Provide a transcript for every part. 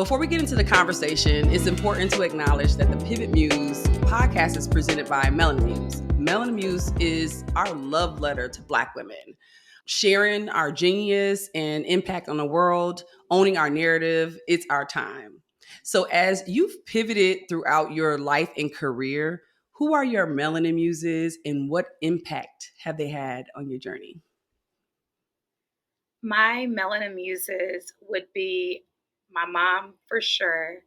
Before we get into the conversation, it's important to acknowledge that the Pivot Muse podcast is presented by Natina Muse. Natina Muse is our love letter to Black women, sharing our genius and impact on the world, owning our narrative. It's our time. So as you've pivoted throughout your life and career, who are your Melanin Muses and what impact have they had on your journey? My Melanin Muses would be my mom for sure,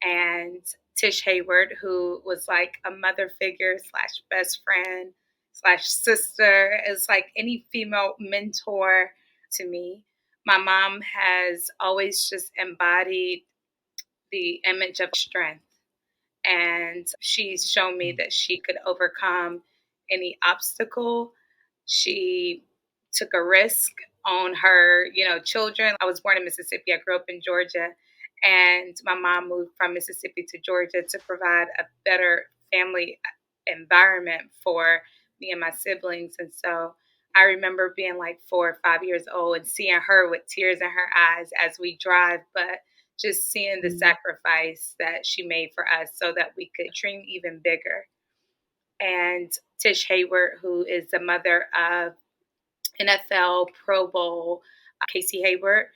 and Tish Hayward, who was like a mother figure slash best friend slash sister, is like any female mentor to me. My mom has always just embodied the image of strength, and she's shown me that she could overcome any obstacle. She took a risk on her, children. I was born in Mississippi. I grew up in Georgia, and my mom moved from Mississippi to Georgia to provide a better family environment for me and my siblings. And so I remember being like 4 or 5 years old and seeing her with tears in her eyes as we drive, but just seeing the sacrifice that she made for us so that we could dream even bigger. And Tish Hayward, who is the mother of NFL Pro Bowl Casey Hayward,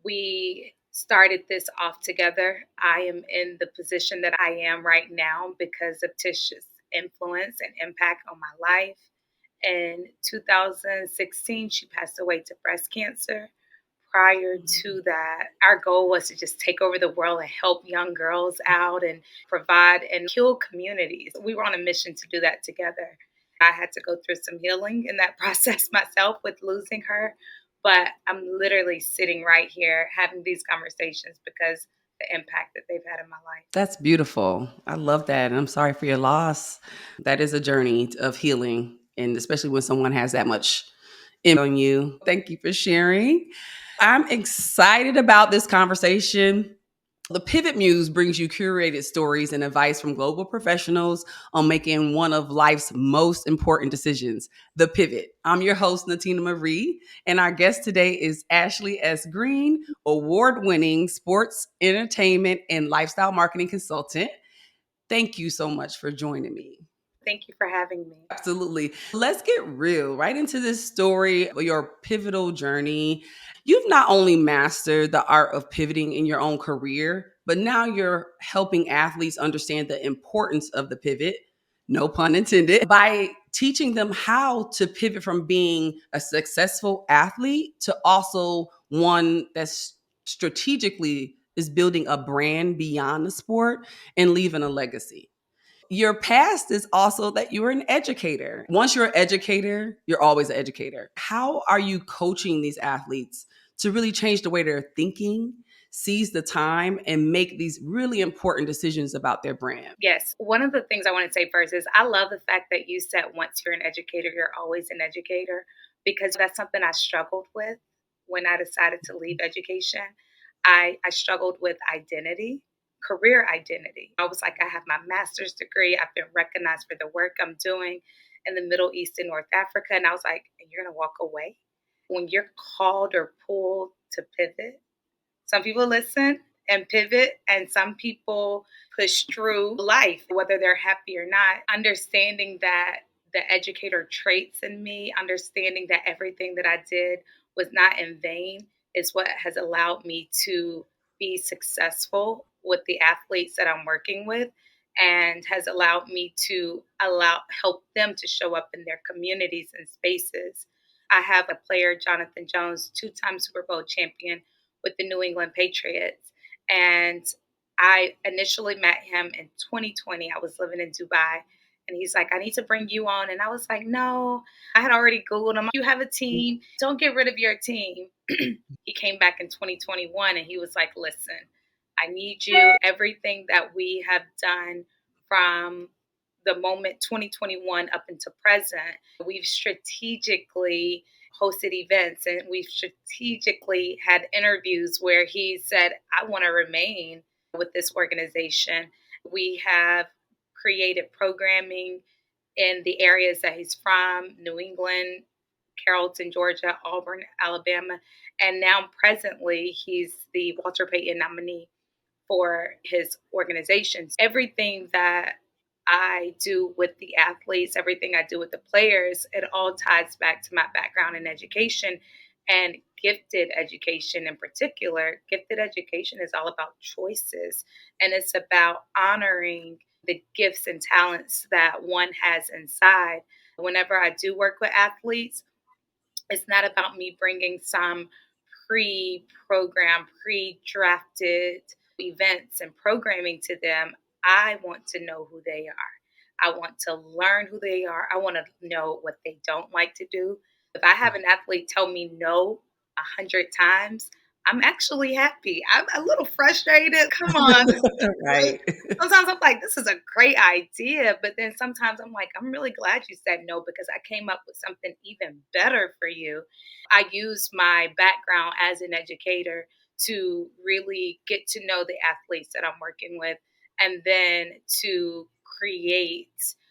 we started this off together. I am in the position that I am right now because of Tish's influence and impact on my life. In 2016, she passed away to breast cancer. Prior to that, our goal was to just take over the world and help young girls out and provide and heal communities. We were on a mission to do that together. I had to go through some healing in that process myself with losing her, but I'm literally sitting right here having these conversations because the impact that they've had in my life. That's beautiful. I love that. And I'm sorry for your loss. That is a journey of healing. And especially when someone has that much impact on you. Thank you for sharing. I'm excited about this conversation. The Pivot Muse brings you curated stories and advice from global professionals on making one of life's most important decisions, the pivot. I'm your host, Natina Marie, and our guest today is Ashley S. Green, award-winning sports, entertainment, and lifestyle marketing consultant. Thank you so much for joining me. Thank you for having me. Absolutely. Let's get real right into this story, your pivotal journey. You've not only mastered the art of pivoting in your own career, but now you're helping athletes understand the importance of the pivot, no pun intended, by teaching them how to pivot from being a successful athlete to also one that's strategically is building a brand beyond the sport and leaving a legacy. Your past is also that you were an educator. Once you're an educator, you're always an educator. How are you coaching these athletes to really change the way they're thinking, seize the time, and make these really important decisions about their brand? Yes. One of the things I want to say first is I love the fact that you said once you're an educator, you're always an educator, because that's something I struggled with when I decided to leave education. I struggled with identity, career identity. I was like, I have my master's degree. I've been recognized for the work I'm doing in the Middle East and North Africa. And I was like, and you're going to walk away? When you're called or pulled to pivot, some people listen and pivot, and some people push through life, whether they're happy or not. Understanding that the educator traits in me, understanding that everything that I did was not in vain, is what has allowed me to be successful with the athletes that I'm working with, and has allowed me to help them to show up in their communities and spaces. I have a player, Jonathan Jones, 2-time Super Bowl champion with the New England Patriots. And I initially met him in 2020. I was living in Dubai. And he's like, I need to bring you on. And I was like, no, I had already Googled him. You have a team. Don't get rid of your team. He came back in 2021 and he was like, listen, I need you. Everything that we have done from the moment 2021 up until present, we've strategically hosted events and we've strategically had interviews where he said, I want to remain with this organization. We have created programming in the areas that he's from, New England, Carrollton, Georgia, Auburn, Alabama, and now presently he's the Walter Payton nominee for his organizations. Everything that I do with the athletes, everything I do with the players, it all ties back to my background in education and gifted education in particular. Gifted education is all about choices, and it's about honoring the gifts and talents that one has inside. Whenever I do work with athletes, it's not about me bringing some pre-programmed, pre-drafted events and programming to them. I want to know who they are. I want to learn who they are. I want to know what they don't like to do. If I have an athlete tell me no 100 times, I'm actually happy. I'm a little frustrated. Come on, this is great. Right. Sometimes I'm like, this is a great idea. But then sometimes I'm like, I'm really glad you said no because I came up with something even better for you. I use my background as an educator to really get to know the athletes that I'm working with and then to create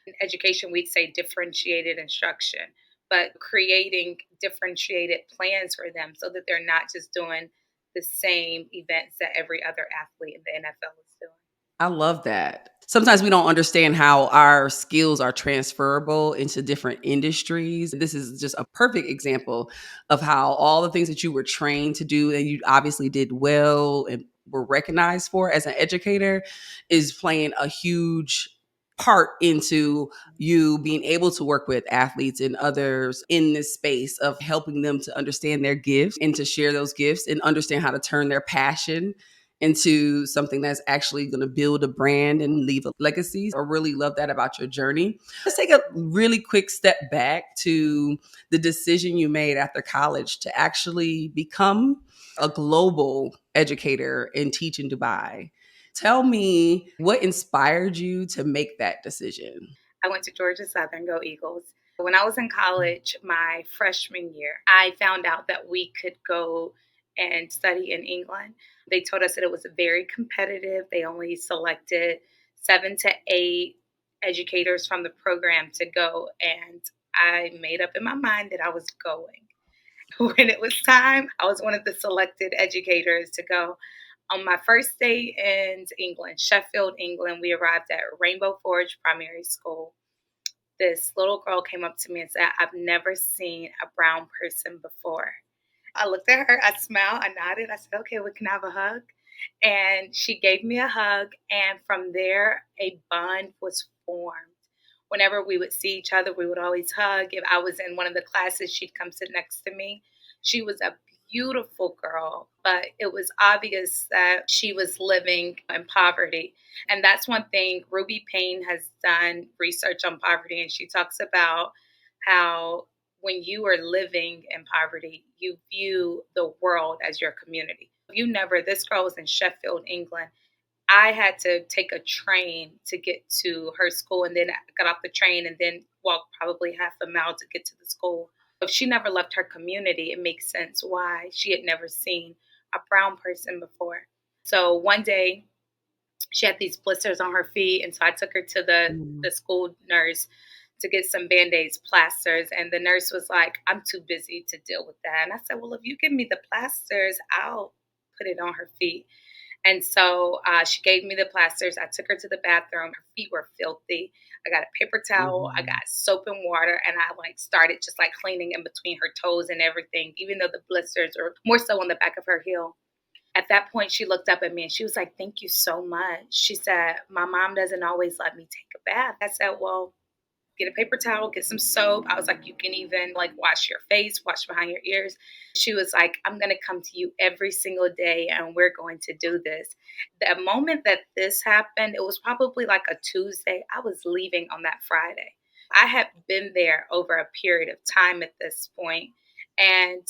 in education, we'd say differentiated instruction, but creating differentiated plans for them so that they're not just doing the same events that every other athlete in the NFL is doing. I love that. Sometimes we don't understand how our skills are transferable into different industries. This is just a perfect example of how all the things that you were trained to do and you obviously did well and were recognized for as an educator is playing a huge part into you being able to work with athletes and others in this space of helping them to understand their gifts and to share those gifts and understand how to turn their passion into something that's actually going to build a brand and leave a legacy. I really love that about your journey. Let's take a really quick step back to the decision you made after college to actually become a global educator and teach in Dubai. Tell me what inspired you to make that decision. I went to Georgia Southern, go Eagles. When I was in college, my freshman year, I found out that we could go and study in England. They told us that it was very competitive. They only selected 7 to 8 educators from the program to go. And I made up in my mind that I was going. When it was time, I was one of the selected educators to go. On my first day in England, Sheffield, England, we arrived at Rainbow Forge Primary School. This little girl came up to me and said, I've never seen a brown person before. I looked at her, I smiled, I nodded, I said, okay, we can have a hug. And she gave me a hug. And from there, a bond was formed. Whenever we would see each other, we would always hug. If I was in one of the classes, she'd come sit next to me. She was a beautiful girl, but it was obvious that she was living in poverty. And that's one thing Ruby Payne has done research on poverty, and she talks about how when you are living in poverty, you view the world as your community. This girl was in Sheffield, England. I had to take a train to get to her school and then I got off the train and then walk probably half a mile to get to the school. If she never left her community, it makes sense why she had never seen a brown person before. So one day she had these blisters on her feet, and so I took her to the school nurse to get some band-aids, plasters, and the nurse was like, I'm too busy to deal with that. And I said, well, if you give me the plasters, I'll put it on her feet. And so she gave me the plasters. I took her to the bathroom. Her feet were filthy. I got a paper towel. I got soap and water. And I started just cleaning in between her toes and everything, even though the blisters are more so on the back of her heel. At that point, she looked up at me and she was like, thank you so much. She said, my mom doesn't always let me take a bath. I said, well, get a paper towel, get some soap. I was like, you can even wash your face, wash behind your ears. She was like, I'm going to come to you every single day and we're going to do this. The moment that this happened, it was probably like a Tuesday. I was leaving on that Friday. I had been there over a period of time at this point, and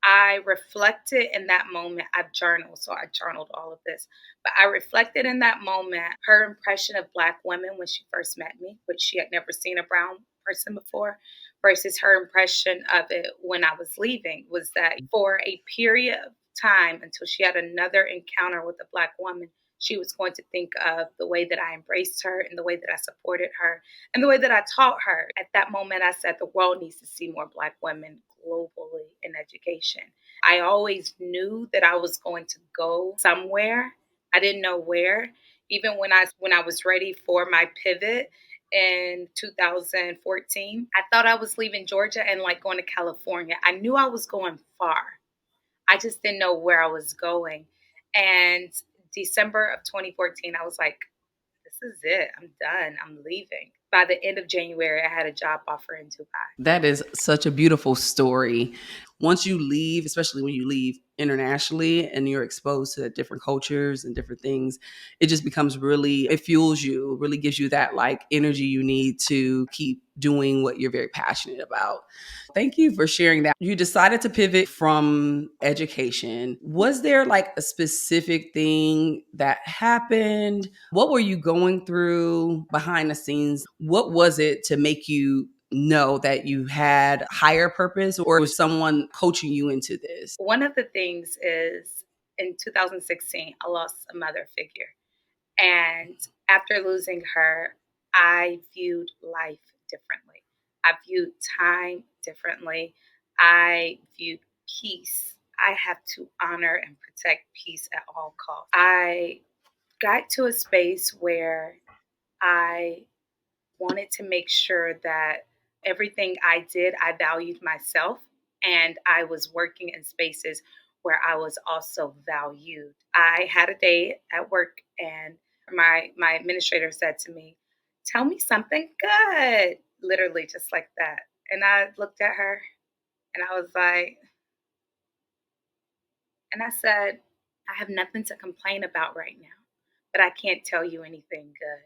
I reflected in that moment. I've journaled, so I journaled all of this. But I reflected in that moment her impression of Black women when she first met me, which she had never seen a brown person before, versus her impression of it when I was leaving, was that for a period of time until she had another encounter with a Black woman, she was going to think of the way that I embraced her and the way that I supported her and the way that I taught her. At that moment, I said the world needs to see more Black women globally in education. I always knew that I was going to go somewhere. I didn't know where. Even when I was ready for my pivot in 2014, I thought I was leaving Georgia and like going to California. I knew I was going far. I just didn't know where I was going. And December of 2014, I was like, this is it. I'm done. I'm leaving. By the end of January, I had a job offer in Dubai. That is such a beautiful story. Once you leave, especially when you leave internationally and you're exposed to different cultures and different things, it just becomes really, it fuels you, really gives you that like energy you need to keep doing what you're very passionate about. Thank you for sharing that. You decided to pivot from education. Was there like a specific thing that happened? What were you going through behind the scenes? What was it to make you know that you had higher purpose, or was someone coaching you into this? One of the things is in 2016, I lost a mother figure. And after losing her, I viewed life differently. I viewed time differently. I viewed peace. I have to honor and protect peace at all costs. I got to a space where I wanted to make sure that everything I did, I valued myself and I was working in spaces where I was also valued. I had a day at work and my administrator said to me, "Tell me something good." Literally just like that. And I looked at her and I was like, and I said, "I have nothing to complain about right now, but I can't tell you anything good."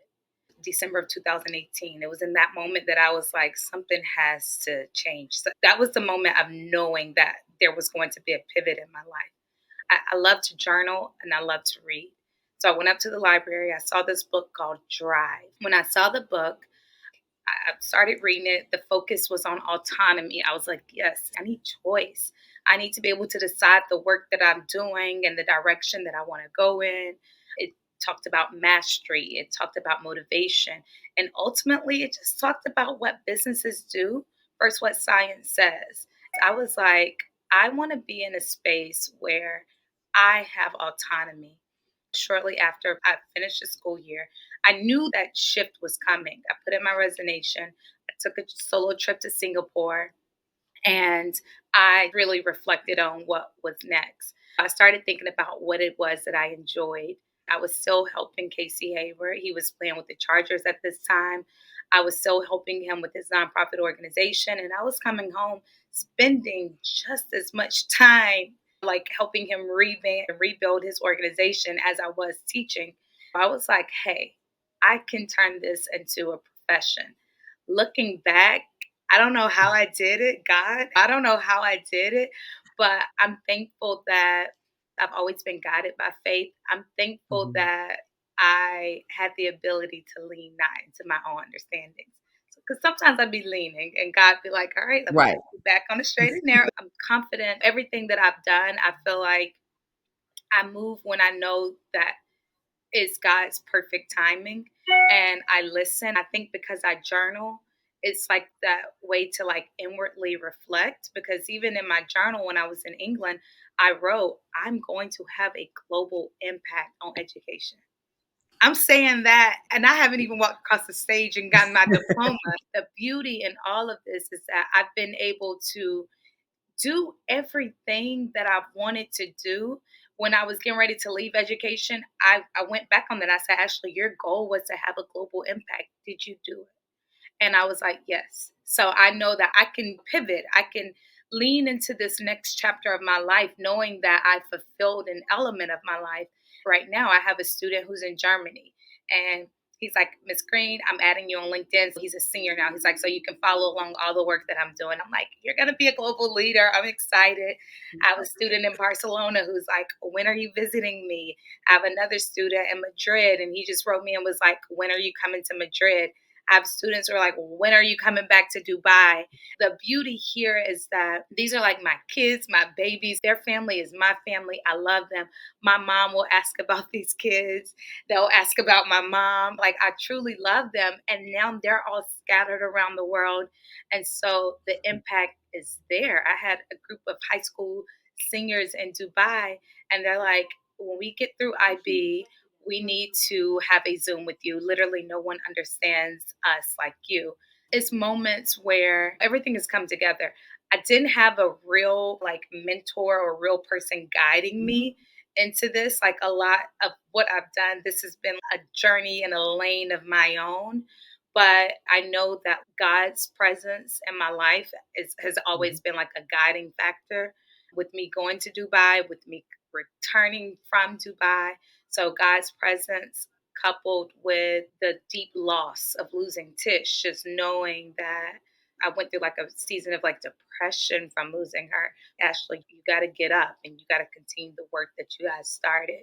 December of 2018. It was in that moment that I was like, something has to change. So that was the moment of knowing that there was going to be a pivot in my life. I love to journal and I love to read. So I went up to the library. I saw this book called Drive. When I saw the book, I started reading it. The focus was on autonomy. I was like, yes, I need choice. I need to be able to decide the work that I'm doing and the direction that I want to go in. It talked about mastery, it talked about motivation, and ultimately, it just talked about what businesses do versus what science says. I was like, I want to be in a space where I have autonomy. Shortly after I finished the school year, I knew that shift was coming. I put in my resignation. I took a solo trip to Singapore and I really reflected on what was next. I started thinking about what it was that I enjoyed. I was still helping Casey Hayward. He was playing with the Chargers at this time. I was still helping him with his nonprofit organization. And I was coming home spending just as much time like helping him revamp and rebuild his organization as I was teaching. I was like, hey, I can turn this into a profession. Looking back, I don't know how I did it, God. I don't know how I did it, but I'm thankful that I've always been guided by faith. I'm thankful Mhm. that I had the ability to lean not into my own understandings. Because sometimes I'd be leaning and God be like, all right, let me Right. get you back on the straight and narrow. I'm confident everything that I've done, I feel like I move when I know that it's God's perfect timing and I listen. I think because I journal, it's like that way to like inwardly reflect because even in my journal when I was in England, I wrote, I'm going to have a global impact on education. I'm saying that, and I haven't even walked across the stage and gotten my diploma. The beauty in all of this is that I've been able to do everything that I've wanted to do. When I was getting ready to leave education, I went back on that. I said, Ashley, your goal was to have a global impact. Did you do it? And I was like, yes. So I know that I can pivot. I can lean into this next chapter of my life, knowing that I fulfilled an element of my life. Right now, I have a student who's in Germany and he's like, Miss Green, I'm adding you on LinkedIn. He's a senior now. He's like, so you can follow along all the work that I'm doing. I'm like, you're going to be a global leader. I'm excited. I have a student in Barcelona who's like, when are you visiting me? I have another student in Madrid and he just wrote me and was like, when are you coming to Madrid? I have students who are like, when are you coming back to Dubai? The beauty here is that these are like my kids, my babies. Their family is my family. I love them. My mom will ask about these kids. They'll ask about my mom. Like, I truly love them. And now they're all scattered around the world. And so the impact is there. I had a group of high school seniors in Dubai, and they're like, when we get through IB, we need to have a Zoom with you. Literally, no one understands us like you. It's moments where everything has come together. I didn't have a real like mentor or real person guiding me into this. Like a lot of what I've done, this has been a journey in a lane of my own. But I know that God's presence in my life has always been like a guiding factor with me going to Dubai, with me returning from Dubai. So God's presence coupled with the deep loss of losing Tish, just knowing that I went through like a season of like depression from losing her. Ashley, you got to get up and you got to continue the work that you guys started.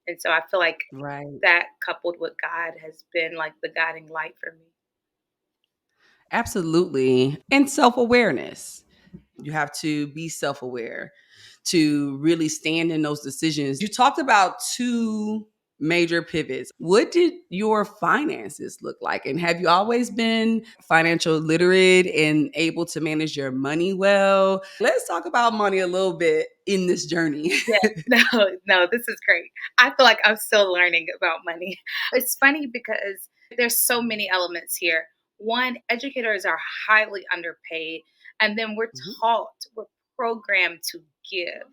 And so I feel like Right. that coupled with God has been like the guiding light for me. Absolutely. And self awareness. You have to be self aware to really stand in those decisions. You talked about two major pivots. What did your finances look like? And have you always been financial literate and able to manage your money well? Let's talk about money a little bit in this journey. Yeah, no, this is great. I feel like I'm still learning about money. It's funny because there's so many elements here. One, educators are highly underpaid, and then we're programmed to give.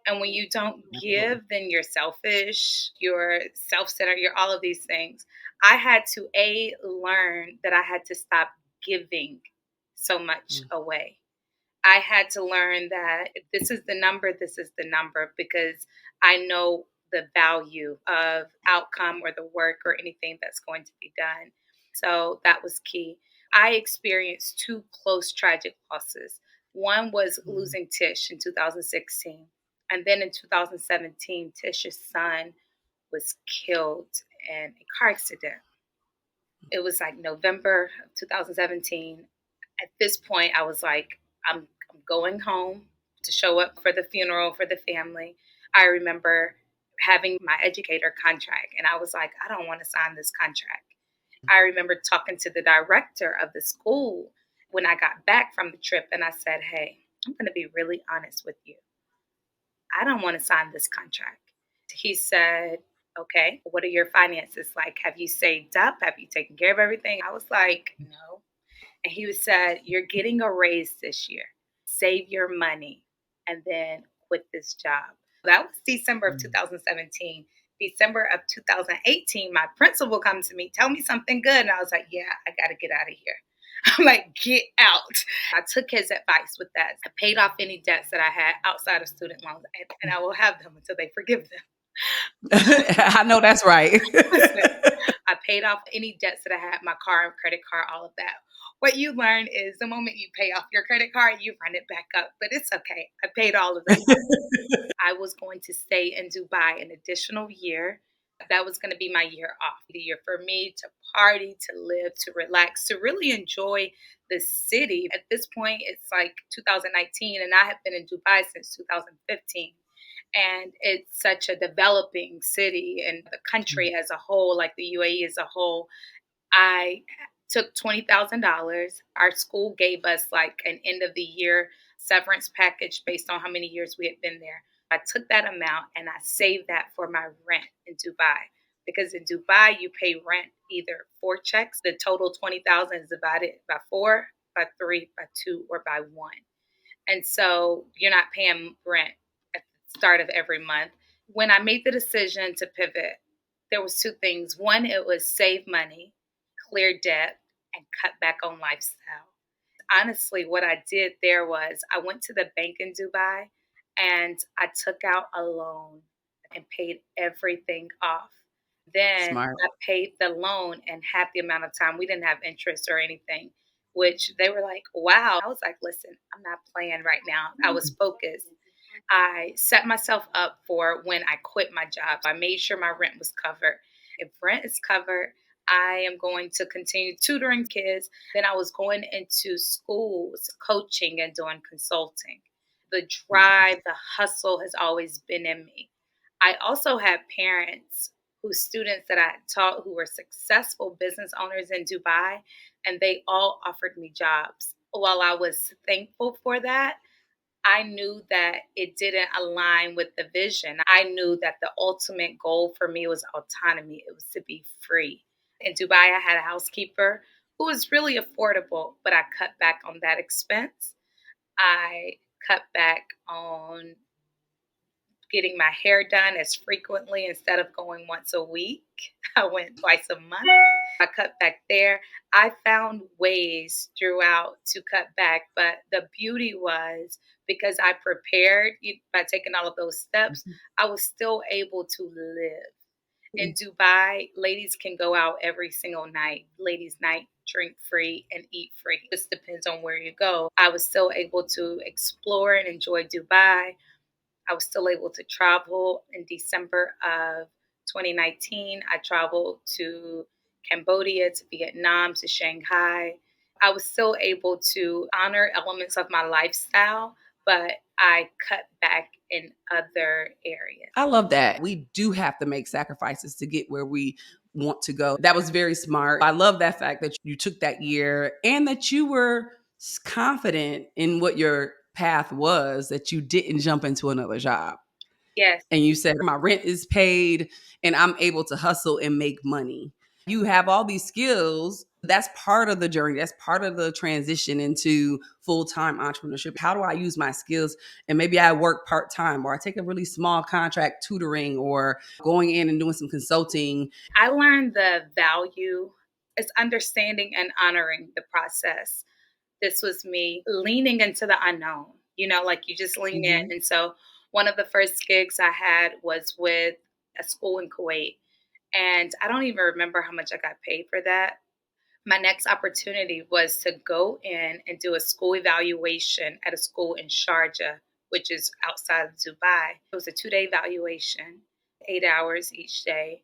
And when you don't Absolutely. give, then you're selfish, you're self centered, you're all of these things. I had to, learn that I had to stop giving so much away. I had to learn that if this is the number, this is the number because I know the value of outcome or the work or anything that's going to be done. So that was key. I experienced two close tragic losses. One was losing Tish in 2016. And then in 2017, Tish's son was killed in a car accident. It was like November of 2017. At this point, I was like, I'm going home to show up for the funeral for the family. I remember having my educator contract, and I was like, I don't want to sign this contract. I remember talking to the director of the school when I got back from the trip, and I said, hey, I'm going to be really honest with you. I don't want to sign this contract. He said, okay, what are your finances like? Have you saved up? Have you taken care of everything? I was like, no. And he said, you're getting a raise this year. Save your money and then quit this job. That was December of 2017. December of 2018, my principal comes to me, tell me something good. And I was like, yeah, I got to get out of here. I'm like, get out. I took his advice with that. I paid off any debts that I had outside of student loans, and I will have them until they forgive them. I know that's right. Listen, I paid off any debts that I had, my car, credit card, all of that. What you learn is the moment you pay off your credit card, you run it back up. But it's okay. I paid all of them. I was going to stay in Dubai an additional year. That was going to be my year off, the year for me to party, to live, to relax, to really enjoy the city. At this point, it's like 2019, and I have been in Dubai since 2015. And it's such a developing city, and the country as a whole, like the UAE as a whole. I took $20,000. Our school gave us like an end of the year severance package based on how many years we had been there. I took that amount and I saved that for my rent in Dubai. Because in Dubai, you pay rent either four checks. The total 20,000 is divided by four, by three, by two, or by one. And so you're not paying rent at the start of every month. When I made the decision to pivot, there was two things. One, it was save money, clear debt, and cut back on lifestyle. Honestly, what I did there was I went to the bank in Dubai and I took out a loan and paid everything off. Then Smart. I paid the loan in half the amount of time. We didn't have interest or anything, which they were like, wow. I was like, listen, I'm not playing right now. I was focused. I set myself up for when I quit my job. I made sure my rent was covered. If rent is covered, I am going to continue tutoring kids. Then I was going into schools, coaching and doing consulting. The drive, the hustle has always been in me. I also had parents whose students that I had taught who were successful business owners in Dubai, and they all offered me jobs. While I was thankful for that, I knew that it didn't align with the vision. I knew that the ultimate goal for me was autonomy. It was to be free. In Dubai, I had a housekeeper who was really affordable, but I cut back on that expense. I cut back on getting my hair done as frequently. Instead of going once a week, I went twice a month. I cut back there. I found ways throughout to cut back, but the beauty was because I prepared by taking all of those steps, I was still able to live. In Dubai, ladies can go out every single night, ladies' night, drink free and eat free. This depends on where you go. I was still able to explore and enjoy Dubai. I was still able to travel. In December of 2019. I traveled to Cambodia, to Vietnam, to Shanghai. I was still able to honor elements of my lifestyle, but I cut back in other areas. I love that. We do have to make sacrifices to get where we want to go. That was very smart. I love that fact that you took that year and that you were confident in what your path was, that you didn't jump into another job. Yes. And you said, my rent is paid and I'm able to hustle and make money. You have all these skills. That's part of the journey. That's part of the transition into full-time entrepreneurship. How do I use my skills? And maybe I work part-time, or I take a really small contract tutoring, or going in and doing some consulting. I learned the value is understanding and honoring the process. This was me leaning into the unknown, like you just lean in. And so one of the first gigs I had was with a school in Kuwait. And I don't even remember how much I got paid for that. My next opportunity was to go in and do a school evaluation at a school in Sharjah, which is outside of Dubai. It was a 2-day evaluation, 8 hours each day.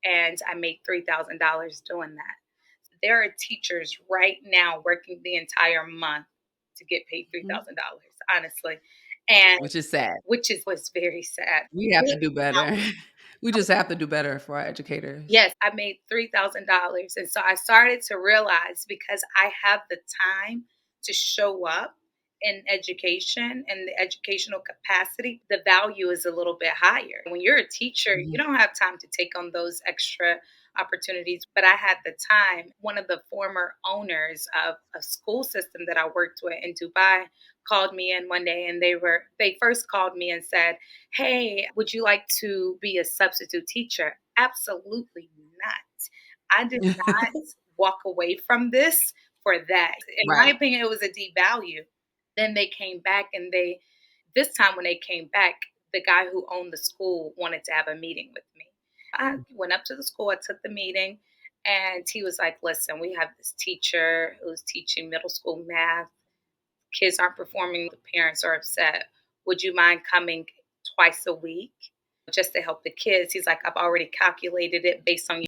And I made $3,000 doing that. There are teachers right now working the entire month to get paid $3,000, honestly. And Which is sad. which was very sad. We have to do better. We just have to do better for our educators. Yes, I made $3,000. And so I started to realize, because I have the time to show up in education and the educational capacity, the value is a little bit higher. When you're a teacher, you don't have time to take on those extra opportunities, but I had the time. One of the former owners of a school system that I worked with in Dubai called me in one day, and they first called me and said, "Hey, would you like to be a substitute teacher?" Absolutely not. I did not walk away from this for that. In my opinion, it was a deep value. Then they came back, and this time when they came back, the guy who owned the school wanted to have a meeting with me. I went up to the school, I took the meeting, and he was like, "Listen, we have this teacher who's teaching middle school math. Kids aren't performing, the parents are upset. Would you mind coming twice a week just to help the kids?" He's like, "I've already calculated it based on